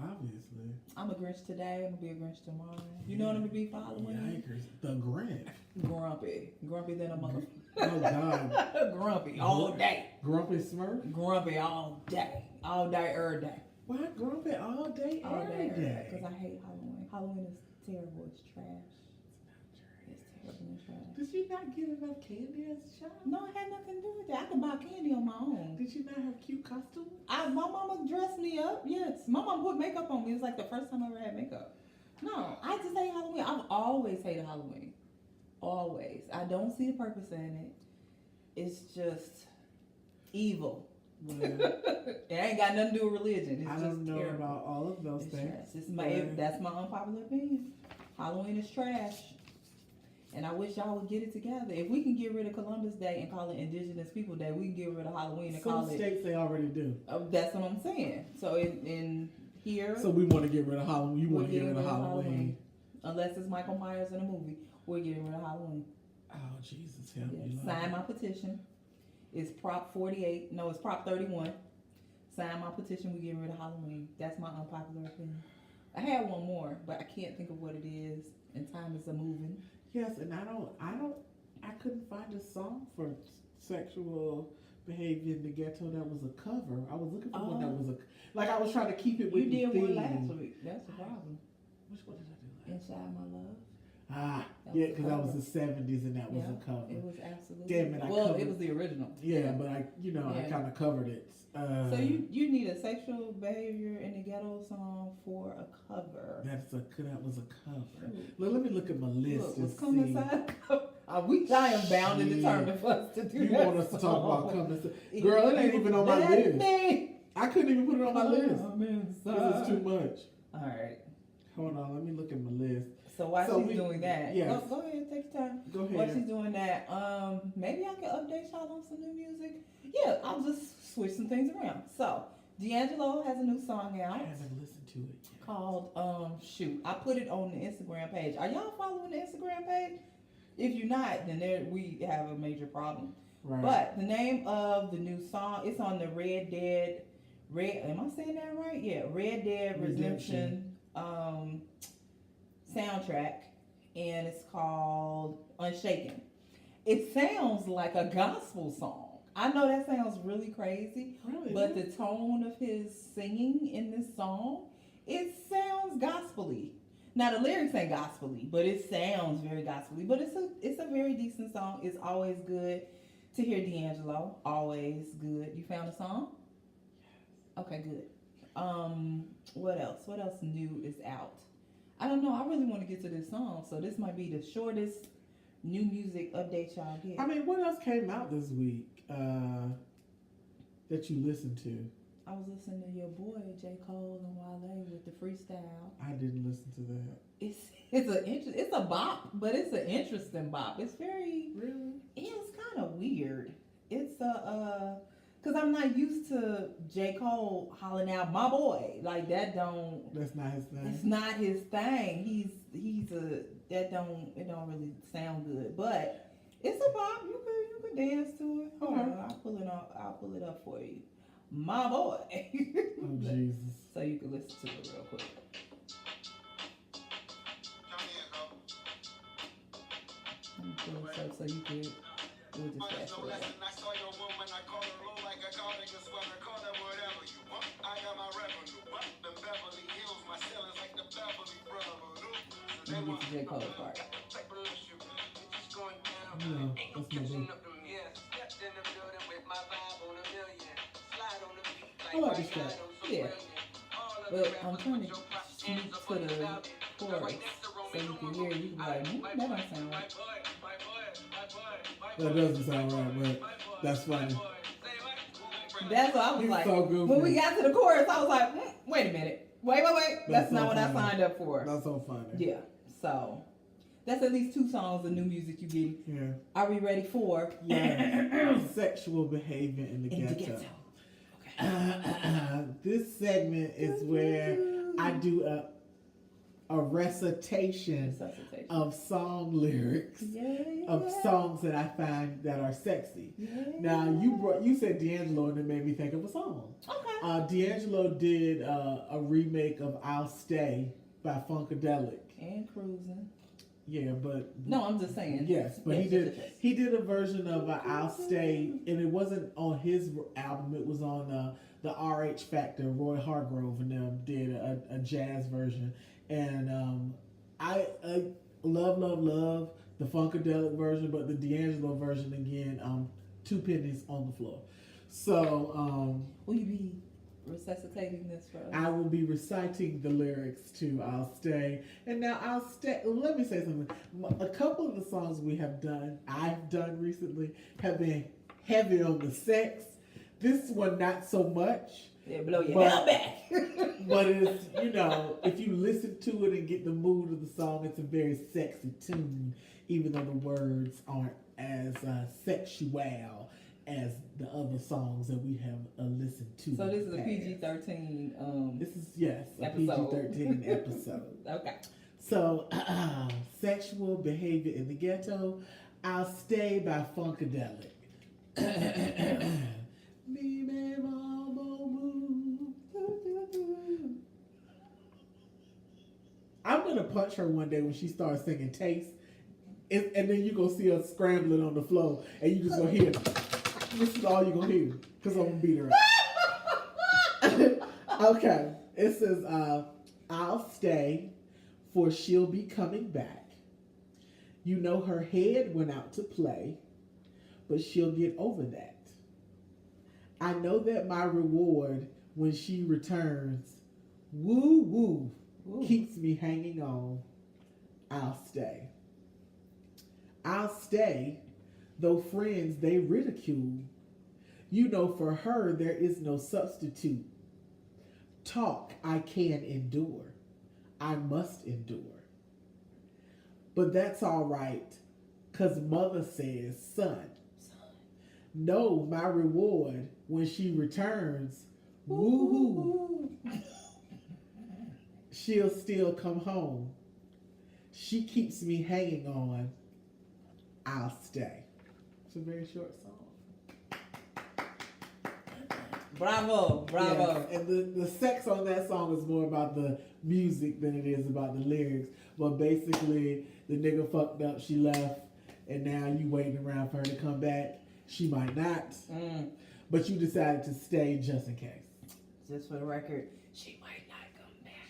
Obviously. I'm a Grinch today. I'm going to be a Grinch tomorrow. You know what I'm going to be for Halloween? Yikers. The Grinch. Grumpy. Grumpy than a mother. Oh, God. Grumpy all day. Grumpy Smurf? Grumpy all day. All day, every day. Why grumpy all day, All every day, day? because I hate Halloween. Halloween is terrible. It's trash. It's terrible and trash. Did you not get enough candy as a child? No, it had nothing to do with that. I could buy candy on my own. Did you not have cute costumes? My mama dressed me up. Yes, my mama put makeup on me. It was like the first time I ever had makeup. No, I just hate Halloween. I've always hated Halloween. Always. I don't see the purpose in it. It's just evil. Well, it ain't got nothing to do with religion. It's I just don't know terrible. about all of those things. That's my unpopular opinion. Halloween is trash. And I wish y'all would get it together. If we can get rid of Columbus Day and call it Indigenous People Day, we can get rid of Halloween and call it... Some states, they already do. That's what I'm saying. So in here... So we want to get rid of Halloween. You want to get rid of Halloween. Unless it's Michael Myers in a movie, we're getting rid of Halloween. Oh, Jesus, help me. Sign my petition. It's Prop 48. No, it's Prop 31. Sign my petition. We getting rid of Halloween. That's my unpopular opinion. I had one more, but I can't think of what it is. And time is a moving. Yes, and I couldn't find a song for sexual behavior in the ghetto that was a cover. I was looking for one that was I was trying to keep it with the theme. You did one last week. That's the problem. Which one did I do last? Inside My Love. Yeah, because that was the 70s and that was a cover. It was absolutely. Damn it, it was the original. Yeah, but I kind of covered it. So you need a sexual behavior in the ghetto song for a cover. That was a cover. Let me look at my list and what's coming inside? I am bound and determined for us to do that. You want us to talk about coming inside? Girl, it ain't even on my list. I couldn't even put it on my list because it's too much. All right. Hold on, let me look at my list. So while she's doing that, yes. go ahead, take your time. Go ahead. While she's doing that, maybe I can update y'all on some new music. Yeah, I'll just switch some things around. So, D'Angelo has a new song out. I haven't listened to it yet. Called, I put it on the Instagram page. Are y'all following the Instagram page? If you're not, then we have a major problem. Right. But the name of the new song, it's on the Red Dead, am I saying that right? Yeah, Red Dead Redemption. Soundtrack, and it's called Unshaken. It sounds like a gospel song. I know that sounds really crazy, but the tone of his singing in this song, it sounds gospel-y. Now the lyrics ain't gospel-y, but it sounds very gospel-y. But it's a very decent song. It's always good to hear D'Angelo. Always good. You found a song? Okay, good. What else? What else new is out? I don't know. I really want to get to this song, so this might be the shortest new music update y'all get. I mean, what else came out this week that you listened to? I was listening to your boy J. Cole and Wale with the freestyle. I didn't listen to that. It's a bop, but it's an interesting bop. It's very Really? It's kind of weird. It's because I'm not used to J. Cole hollering out my boy like that. That's not his thing. It's not his thing. It don't really sound good, but it's a bop. You could dance to it. Hold on, I'll pull it up for you. My boy. Oh Jesus! So you can listen to it real quick. Let me pull this up so you can. We'll just fast forward. I saw your woman, I call her low like a car, nigga sweater, call her whatever you want. I got my revenue, but the Beverly Hills, my sellers like the Beverly Brothers. Let me get to J. Cole part. No, that's my boy. I like this track. Yeah. But I'm trying to sneak to the chorus so you can hear it. You can be like, that don't sound right. That doesn't sound right, but that's funny. That's what I was He's like. so goofy. When we got to the chorus, I was like, wait a minute. Wait. That's so not what I funny. signed up for. That's so funny. Yeah. So that's at least 2 songs of new music you get. Yeah. Are we ready for? Yeah. Sexual behavior in the ghetto. Okay. This segment is where I do a recitation of song lyrics of songs that I find that are sexy. Yeah. Now you said D'Angelo and it made me think of a song. Okay. D'Angelo did a remake of "I'll Stay" by Funkadelic. And Cruising. Yeah, but No, I'm just saying. yes, but Yes. he did a version of "I'll Stay," and it wasn't on his album. It was on the RH Factor. Roy Hargrove and them did a jazz version, and I love the Funkadelic version, but the D'Angelo version again, 2 pennies on the floor. So will you be resuscitating this for us? I will be reciting the lyrics to "I'll Stay." And now "I'll Stay," let me say something. A couple of the songs I've done recently have been heavy on the sex. This one not so much. Yeah, blow your hair back. But it's, if you listen to it and get the mood of the song, it's a very sexy tune, even though the words aren't as sexual as the other songs that we have listened to. So this is a PG-13 This is, yes, a episode. PG-13 episode. Okay. So, sexual behavior in the ghetto. "I'll Stay" by Funkadelic. I'm gonna punch her one day when she starts singing "Taste," and then you gonna see her scrambling on the floor, and you just gonna hear. This is all you gonna hear, cause I'm gonna beat her up. Okay, it says, "I'll stay, for she'll be coming back. You know her head went out to play, but she'll get over that. I know that my reward when she returns, woo woo, keeps me hanging on. I'll stay. I'll stay, though friends they ridicule. You know for her there is no substitute. Talk I can endure. I must endure. But that's all right, 'cause mother says, son, know my reward when she returns, woo-hoo, she'll still come home. She keeps me hanging on. I'll stay. It's a very short song. Bravo. Yes, and the sex on that song is more about the music than it is about the lyrics. But basically, the nigga fucked up, she left, and now you waiting around for her to come back. She might not, but you decided to stay just in case. Just for the record, she might not come back.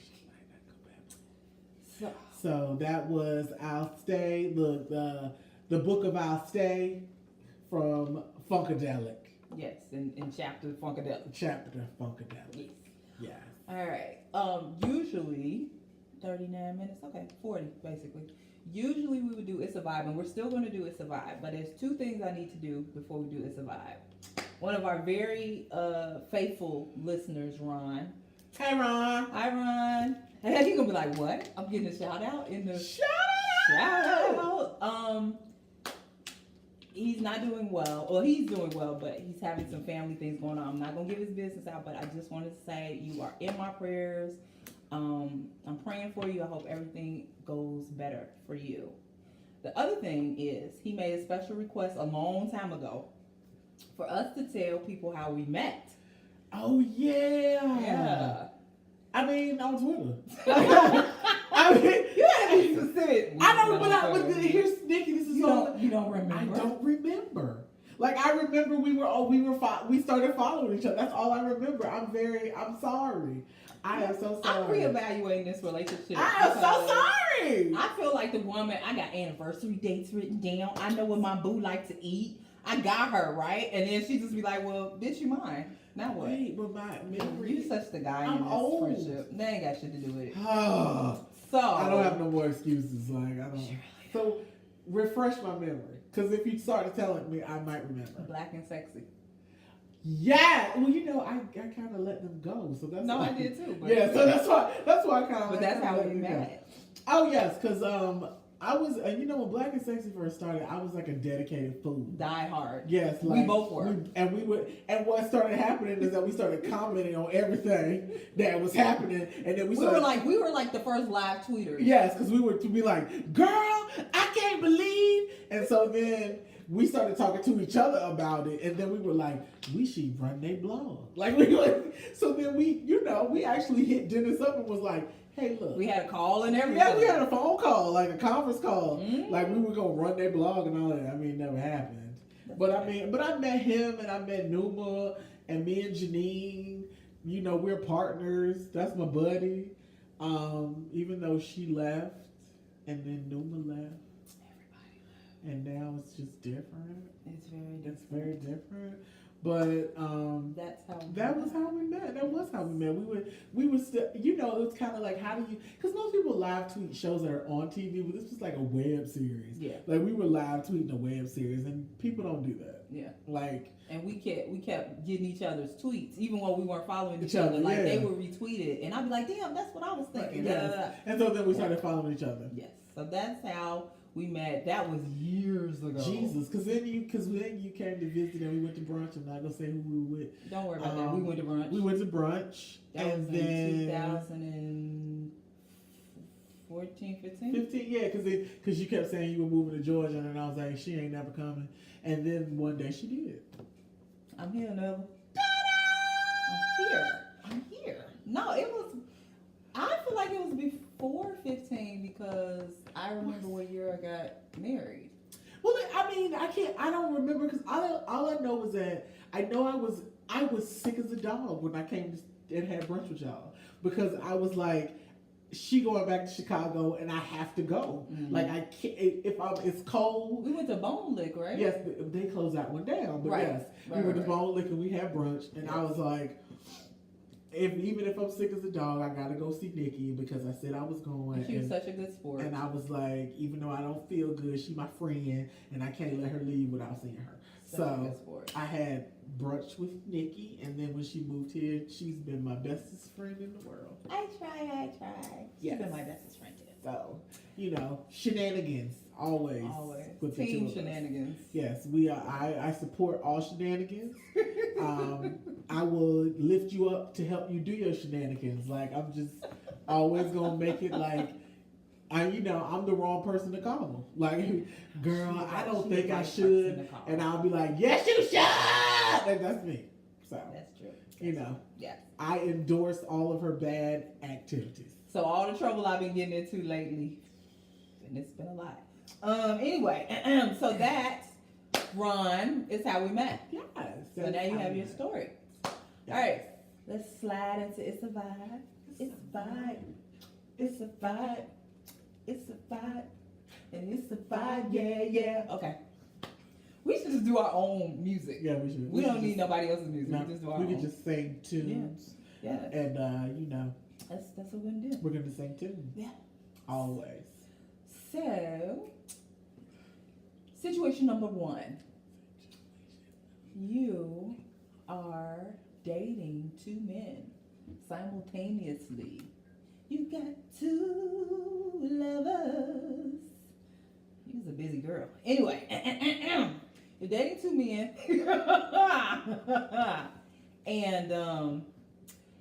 So that was "I'll Stay." Look, the book of "I'll Stay" from Funkadelic. Yes, in chapter Funkadelic. Chapter Funkadelic. Yes. Yes. All right. Usually 39 minutes. Okay, 40 basically. Usually we would do Issa Vibe, and we're still going to do Issa Vibe, but there's two things I need to do before we do Issa Vibe. One of our very faithful listeners, Ron. Hey, Ron. Hi, Ron. Hey, he's gonna be like, what? I'm getting a shout out in the Shout out. He's not doing well. Well, he's doing well, but he's having some family things going on. I'm not gonna give his business out, but I just wanted to say you are in my prayers. I'm praying for you. I hope everything goes better for you. The other thing is he made a special request a long time ago for us to tell people how we met. Oh, yeah. Yeah. I mean, on Twitter. I mean, You gotta be specific. I don't, but here's Nicki. This is You don't remember. I don't remember. Like, I remember we started following each other. That's all I remember. I'm sorry. I am so sorry. I'm reevaluating this relationship. I am so sorry. I feel like the woman, I got anniversary dates written down. I know what my boo like to eat. I got her, right? And then she just be like, well, bitch, you mine. Now what? Wait, but my memory. You such the guy I'm in this old. friendship. They ain't got shit to do with it. Oh, So I don't have no more excuses. Like, I don't. So, refresh my memory. Because if you started telling me, I might remember. Black and sexy. Yeah. Well, I kind of let them go. So that's No, why. I did too. But Yeah, so that's why I kind of. But that's how we met. Oh yes, because I was when Black and Sexy first started, I was like a dedicated fool. Die hard. Yes, We both were. And what started happening is that we started commenting on everything that was happening, and then we were like the first live tweeters. Yes, because we were to be like, girl, I can't believe, and so then we started talking to each other about it, and then we were like, we should run their blog. So then we actually hit Dennis up and was like, hey, look. We had a call and everything. Yeah, we had a phone call, like a conference call. Mm-hmm. Like we were gonna run their blog and all that. I mean, it never happened. But I met him and I met Numa and me and Janine. We're partners. That's my buddy. Even though she left and then Numa left. And now it's just different. It's very different. But That's how that was how we met. That was how we met. We were still, it was kind of like, how do you? Because most people live tweet shows that are on TV, but this was like a web series. Yeah. Like we were live tweeting a web series, and people don't do that. Yeah. Like. And we kept getting each other's tweets, even when we weren't following each other, other. Like yeah. they would retweet it, and I'd be like, "Damn, that's what I was thinking." Yes. And so then we started following each other. Yes. So that's how we met. That was years ago. Jesus, because then you came to visit and we went to brunch. I'm not gonna say who we were with. Don't worry about that. We went to brunch. We went to brunch. That and was in 2014, 15? 15, yeah, because you kept saying you were moving to Georgia, and then I was like, she ain't never coming. And then one day she did. I'm here, Nova. I'm here. No, I feel like it was before 15 because I remember what year I got married. Well, I don't remember because all I know was that I know I was sick as a dog when I came and had brunch with y'all because I was like, she going back to Chicago and I have to go. Mm-hmm. Like I can't it's cold. We went to Bone Lick, right? Yes, they closed that one down, but yes, we went to Bone Lick and we had brunch, and I was like, even if I'm sick as a dog, I gotta go see Nicki because I said I was going. She was such a good sport. And I was like, even though I don't feel good, she my friend, and I can't let her leave without seeing her. So I had brunch with Nicki, and then when she moved here, she's been my bestest friend in the world. I try. She's been my bestest friend too. So, shenanigans always. With Team the two shenanigans. Yes, we are. I support all shenanigans. I will lift you up to help you do your shenanigans. Like I'm just always gonna make it like. I'm the wrong person to call. Like, girl, I don't think I should. And I'll be like, yes, you should. And that's me. So, that's true. Yes. I endorse all of her bad activities. So all the trouble I've been getting into lately, and it's been a lot. Anyway, so that, Ron, is how we met. Yes. So now you have your story. Yes. All right. Let's slide into It's a Vibe. It's a Vibe. It's a Vibe. It's a vibe, and it's a vibe, yeah. Okay. We should just do our own music. Yeah, we should. We don't need nobody else's music. We just do our own. We could just sing tunes. Yes. And you know, That's what we're gonna do. we're gonna sing too. Yeah. Always. So, situation number 1. You are dating 2 men simultaneously. You got 2 lovers. You's a busy girl. Anyway, you're dating 2 men. And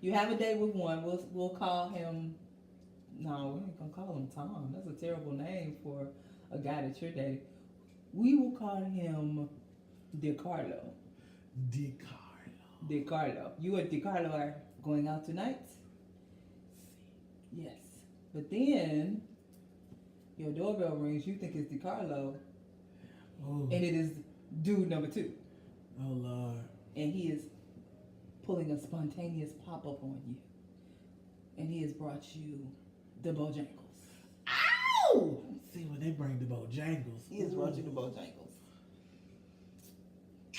you have a date with one. We'll call him. No, we ain't gonna call him Tom. That's a terrible name for a guy that you're dating. We will call him DeCarlo. DeCarlo. You and DeCarlo are going out tonight? Yes. But then your doorbell rings. You think it's DeCarlo, Oh. and it is dude number 2. Oh Lord. And he is pulling a spontaneous pop-up on you. And he has brought you the Bojangles. Ow! See when they bring the Bojangles. He has brought you the Bojangles.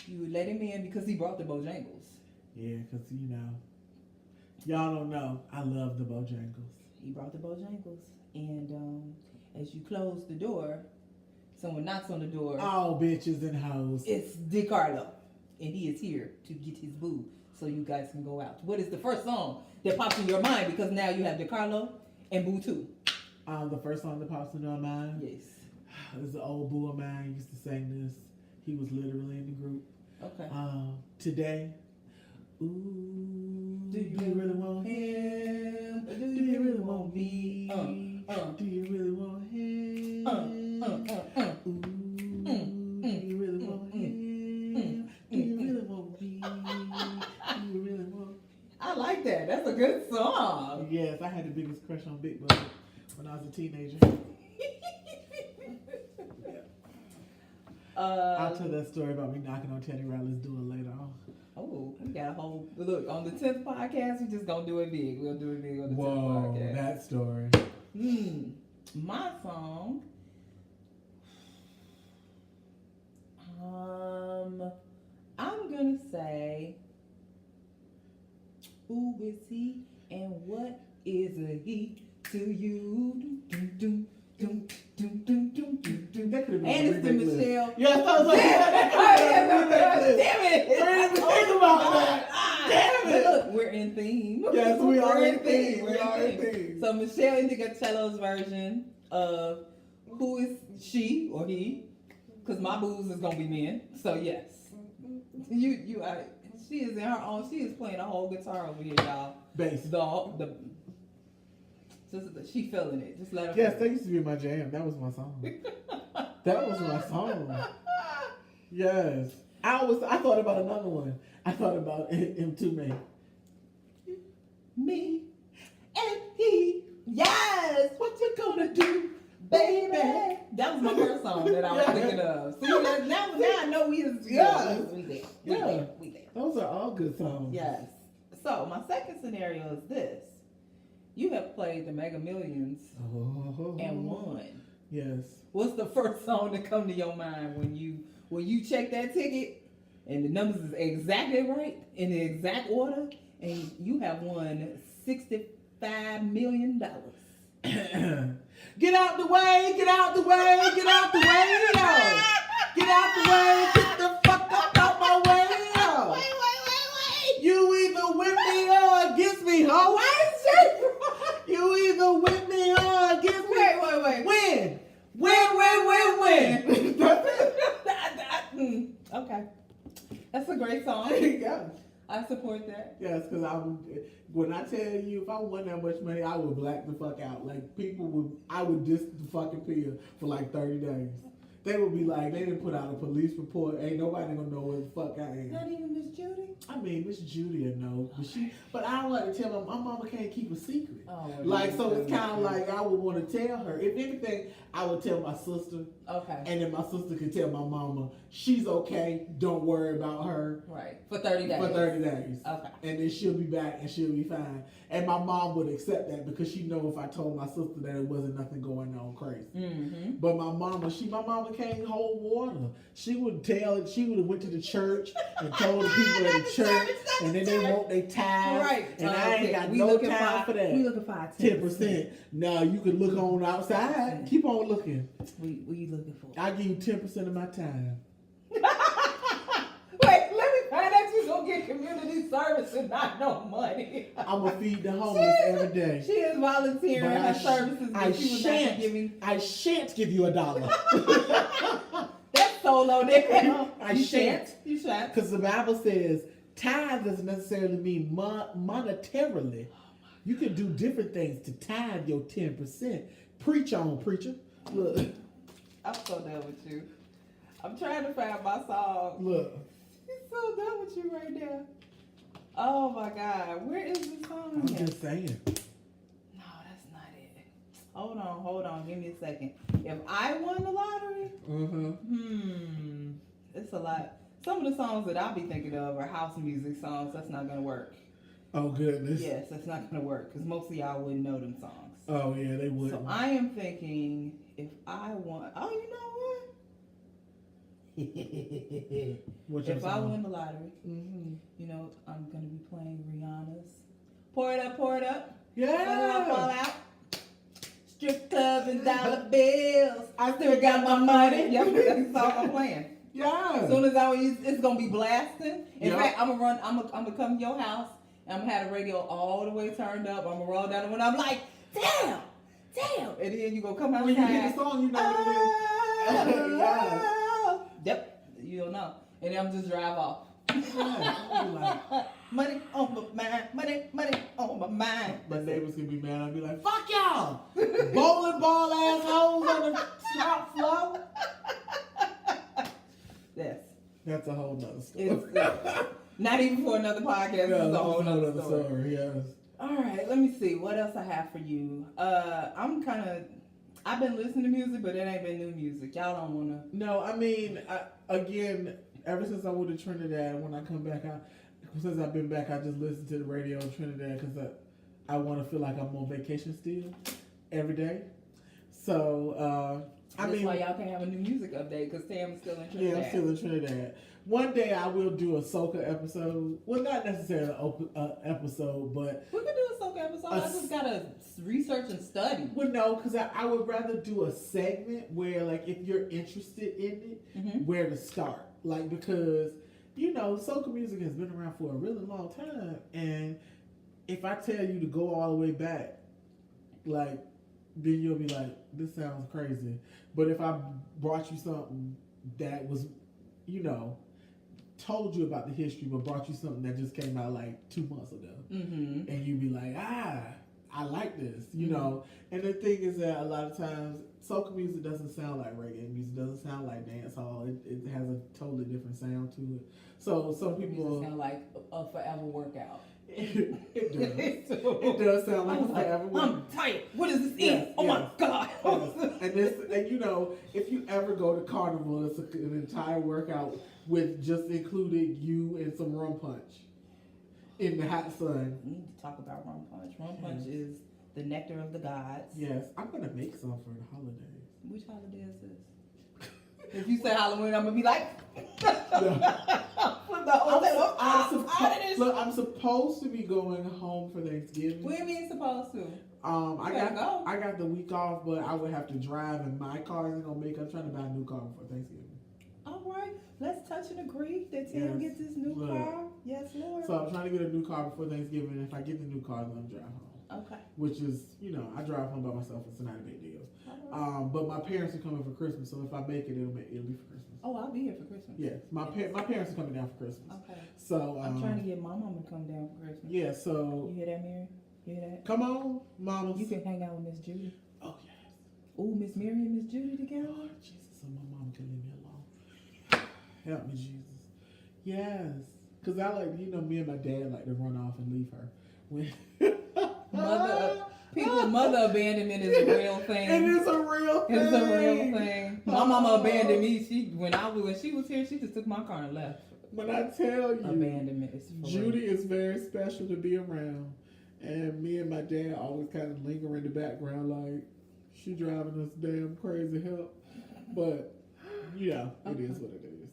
You would let him in because he brought the Bojangles. Yeah, because you know, y'all don't know, I love the Bojangles. He brought the Bojangles. And as you close the door, someone knocks on the door. All bitches and hoes. It's DeCarlo. And he is here to get his boo so you guys can go out. What is the first song that pops in your mind? Because now you have DeCarlo and boo too. The first song that pops into my mind. Yes. This is an old boo of mine used to sing this. He was literally in the group. Okay. Today. Ooh, do you really want him? Or Do you really want me? Do you really want him? Ooh, do you really want him? Do you really want me? Do you really want? I like that. That's a good song. Yes, I had the biggest crush on Big Brother when I was a teenager. I'll tell that story about me knocking on Teddy Riley's door later on. Oh, we got a whole look on the 10th podcast. We just gonna do it big. We'll do it big on the 10th Whoa, podcast. that story. My song. I'm gonna say, who is he and what is a he to you? Dum, dum, dum, dum, dum, dum, dum, dum. That could've been And a it's the remix list. Michelle. Yes, I was like, Damn it! I didn't even think about that. Damn it! But look, we're in theme. Yes, we are We're in theme. We're We are in theme. So Michelle Indigocello's version of who is she or he? Because my booze is gonna be men. So yes, you are. She is in her own. She is playing a whole guitar over here, y'all. Bass. She feeling it. Just let her. Yes, feel that it. used to be my jam. That was my song. That was my song. Yes. I thought about another one. I thought about M2 Me and he. Yes. What you gonna do, Baby, baby? that was my first song that I was thinking of. See, now I know we is Yes. we there. Yeah. We there. Those are all good songs. Yes. So my second scenario is this: you have played the Mega Millions Oh. and won. Yes. What's the first song that come to your mind when you check that ticket and the numbers is exactly right in the exact order and you have won $65 million? Get out the way, get out the way, get out the way, yo. Get out the way, get the fuck up out my way, yo. Wait. You either with me or against me, ho. You either with me or against me. Wait. Win. That's it. Okay. That's a great song. There you go. I support that. Yes, because when I tell you, if I won that much money, I would black the fuck out. Like, I would diss the fucking pill for like 30 days. They would be like, they didn't put out a police report. Ain't nobody gonna know where the fuck I am. Not even Miss Judy? I mean, Miss Judy will know, but I don't like to tell my mama can't keep a secret. Oh, Like, so it's kind of like I would want to tell her. If anything, I would tell my sister, Okay. and then my sister could tell my mama, she's okay, don't worry about her. Right. For 30 days. For 30 days. Okay. And then she'll be back and she'll be fine. And my mom would accept that because she know if I told my sister that it wasn't nothing going on crazy. Mm-hmm. But my mama, mama can't hold water. She would have went to the church and told the people at the church, and then they want their tithe. Right. And I ain't got no time for that. We looking for 10%. Now you can look on outside. Keep on looking. We looking for? I give you 10% of my time. Wait, let me find out you gonna get community service and not no money. I'm gonna feed the homeless every day. She is volunteering But her services, but she was not giving. I shan't give you $1. That's so low there. I shan't. You shan't. Because the Bible says tithe doesn't necessarily mean monetarily. You can do different things to tithe your 10%. Preach on, preacher. Look. I'm so done with you. I'm trying to find my song. Look. He's so done with you right now. Oh my God. Where is the song? I'm just saying. No, that's not it. Hold on. Give me a second. If I won the lottery, it's a lot. Some of the songs that I'll be thinking of are house music songs. That's not gonna work. Oh goodness. Yes, that's not gonna work because most of y'all wouldn't know them songs. Oh yeah, they would. So I am thinking if I won. Oh, you know what? If I win the lottery, you know, I'm gonna be playing Rihanna's "Pour It Up, Pour It Up." Yeah. Fall out. Strip club and dollar bills. I still got my money. Yep, that's the song I'm playing. Yeah. As soon as it's gonna be blasting. In fact, I'm gonna come to your house and I'm gonna have the radio all the way turned up. I'm gonna roll down the window. I'm like, damn. And then you gonna come outside. When you hear the song, you know what it is. Yeah. Yep, you'll know. And then I'm just drive off. Yeah. Money on my mind, money on my mind. My neighbors can be mad. I'll be like, fuck y'all! Bowling ball assholes on the top floor. Yes. That's a whole nother story. It's not even for another podcast. Yeah, It's a whole nother story. story. Yes. All right, let me see. What else I have for you? I've been listening to music, but it ain't been new music. Y'all don't want to. No, I mean, again, ever since I went to Trinidad, when I come back, since I've been back, I just listen to the radio in Trinidad because I want to feel like I'm on vacation still every day. So, That's why y'all can't have a new music update because Tam is still in Trinidad. Yeah, I'm still in Trinidad. One day I will do a soca episode. Well, not necessarily an episode, but we could do a soca episode. I just gotta research and study. Well, no, because I would rather do a segment where, like, if you're interested in it, where to start. Like, because, you know, soca music has been around for a really long time. And if I tell you to go all the way back, like, then you'll be like, this sounds crazy. But if I brought you something that was, you know, told you about the history, but brought you something that just came out like 2 months ago, and you'd be like, I like this, you know. And the thing is that a lot of times soca music doesn't sound like reggae music, doesn't sound like dancehall. It has a totally different sound to it. So some people sound like a forever workout. It does. It does sound like a forever workout. I'm tired. What is this? Oh my God. And you know, if you ever go to Carnival, it's an entire workout with just including you and some rum punch in the hot sun. We need to talk about rum punch. Rum punch is the nectar of the gods. Yes, I'm gonna make some for the holidays. Which holiday is this? If you say Halloween, I'm gonna be like, Look, I'm supposed to be going home for Thanksgiving. What do you mean supposed to? I got the week off, but I would have to drive, and my car isn't gonna make. I'm trying to buy a new car for Thanksgiving. All right, let's touch and agree that Tim gets his new car. Yes, Lord. So I'm trying to get a new car before Thanksgiving, and if I get the new car, then I'm drive home. Okay. Which is, you know, I drive home by myself. It's not a big deal. But my parents are coming for Christmas, so if I make it, it'll be for Christmas. Oh, I'll be here for Christmas. Yes, my parents are coming down for Christmas. Okay. So I'm trying to get my mama to come down for Christmas. Yeah. So you hear that, Mary? You hear that? Come on, mama. You can hang out with Miss Judy. Oh yes. Oh, Miss Mary and Miss Judy together. Lord Jesus, so my mama can leave me alone. Help me, Jesus. Yes, because I like, you know, me and my dad like to run off and leave her. Mother abandonment is a real thing. It is a real thing. It's a real thing. My mama abandoned me. When she was here, she just took my car and left. When I tell you, abandonment is Judy is very special to be around, and me and my dad always kind of linger in the background, like she driving us damn crazy help. But you know, it is what it is.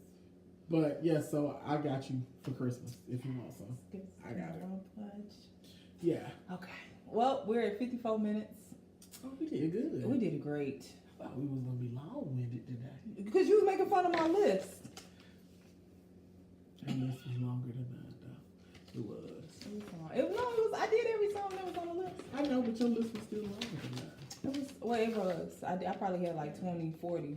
But yeah, so I got you for Christmas if you want some. I got it. Yeah. Okay. Well, we're at 54 minutes. Oh, we did good. We did great. I thought we was gonna be long-winded today. Because you was making fun of my list. And this was longer than mine, though. It was. I did every song that was on the list. I know, but your list was still longer than mine. It was. I probably had like 20, 40,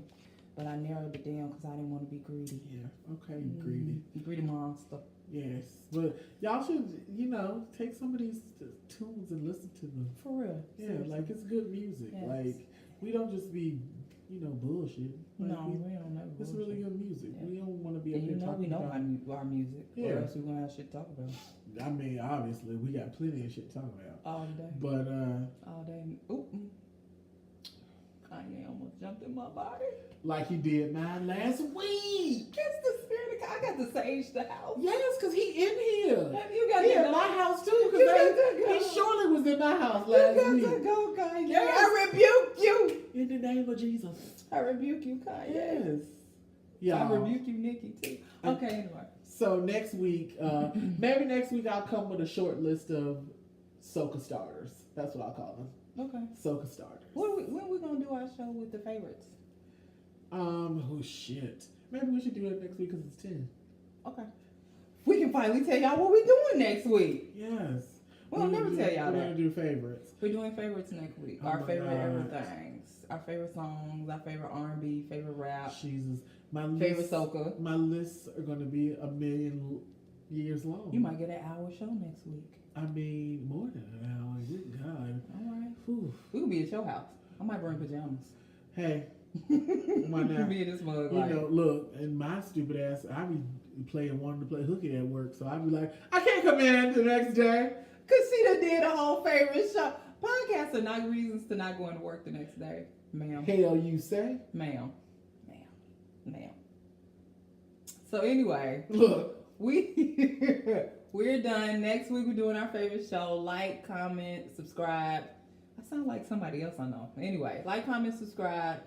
but I narrowed it down because I didn't want to be greedy. Yeah. Okay, greedy. Greedy monster. Yes, but y'all should, take some of these tunes and listen to them. For real. Yeah, Seriously. like it's good music. Yes. Like we don't just be, bullshit. Like, No, we don't know. it's really good music. Yeah. We don't want to be up And here talking we know about. our music. Yeah. Or else we gonna have shit to talk about I mean, obviously, we got plenty of shit to talk about. all day. But All day. Ooh. Kanye almost jumped in my body. like he did mine last week. That's the spirit of I got to sage the house. Yes, because he in here. You got He to at go. my house too. You Because got to go. he surely was in my house You last got week. to go, Kanye. Yes. I rebuke you. In the name of Jesus. I rebuke you, Kanye. Yes. I Yeah. rebuke you, Nicki, too. Okay, anyway. So next week, maybe next week I'll come with a short list of soca starters. That's what I'll call them. Okay. Soca starters. When we gonna do our show with the favorites? Oh shit. Maybe we should do it next week because it's 10. Okay. We can finally tell y'all what we're doing next week. Yes. We'll never tell y'all We're that. gonna do favorites. We're doing favorites next week. Oh Our my favorite God. everythings. Our favorite songs, our favorite R&B, favorite rap, Jesus. My favorite lists, soca. my lists are gonna be 1,000,000 years long. You might get an hour show next week. I mean, more than an hour. Good God. All right. Whew. We could be at your house. I might bring pajamas. Hey. Why not? Be in this mug. Look, and my stupid ass, I be wanting to play hooky at work, so I be like, I can't come in the next day. Cause she done did a whole favorite show. Podcasts are not reasons to not going to work the next day, ma'am. Hell, you say? Ma'am. So anyway, Look, we're done. Next week we're doing our favorite show. Like, comment, subscribe. I sound like somebody else I know. Anyway, like, comment, subscribe.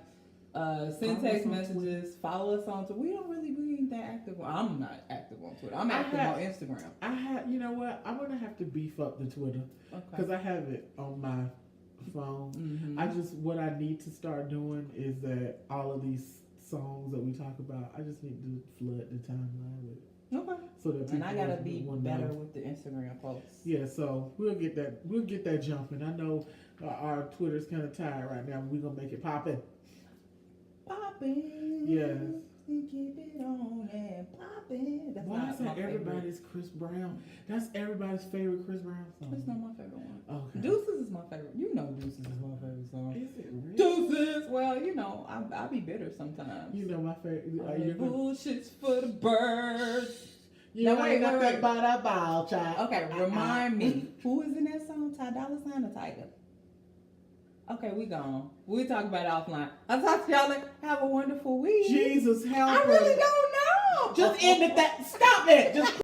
Send Follow text us on messages. Follow us on Twitter. We don't really be that active. I'm not active on Twitter. I'm active on Instagram. you know what? I'm gonna have to beef up the Twitter because I have it on my phone. Mm-hmm. What I need to start doing is that all of these songs that we talk about, I just need to flood the timeline with it. Okay. So that And I gotta be will better know. with the Instagram posts. Yeah, so we'll get that jumping. I know our Twitter's kind of tired right now. We're gonna make it poppin'. Poppin'. Yes. And keep it on and poppin'. That's Why not is my that favorite. everybody's Chris Brown? That's everybody's favorite Chris Brown song. It's not my favorite one. Okay. Deuces is my favorite. You know Deuces is my favorite song. Is it really? Deuces. Well, I be bitter sometimes. You know my favorite. Bullshit's for the birds. You Now, know, wait, got wait, that wait. by that ball, child. Okay, remind me. Who is in that song? Ty Dolla $ign or Tiger? Okay, we gone. We'll talk about it offline. I'll talk to y'all later. Have a wonderful week. Jesus help I us. really don't know. Just end it. Stop it. Just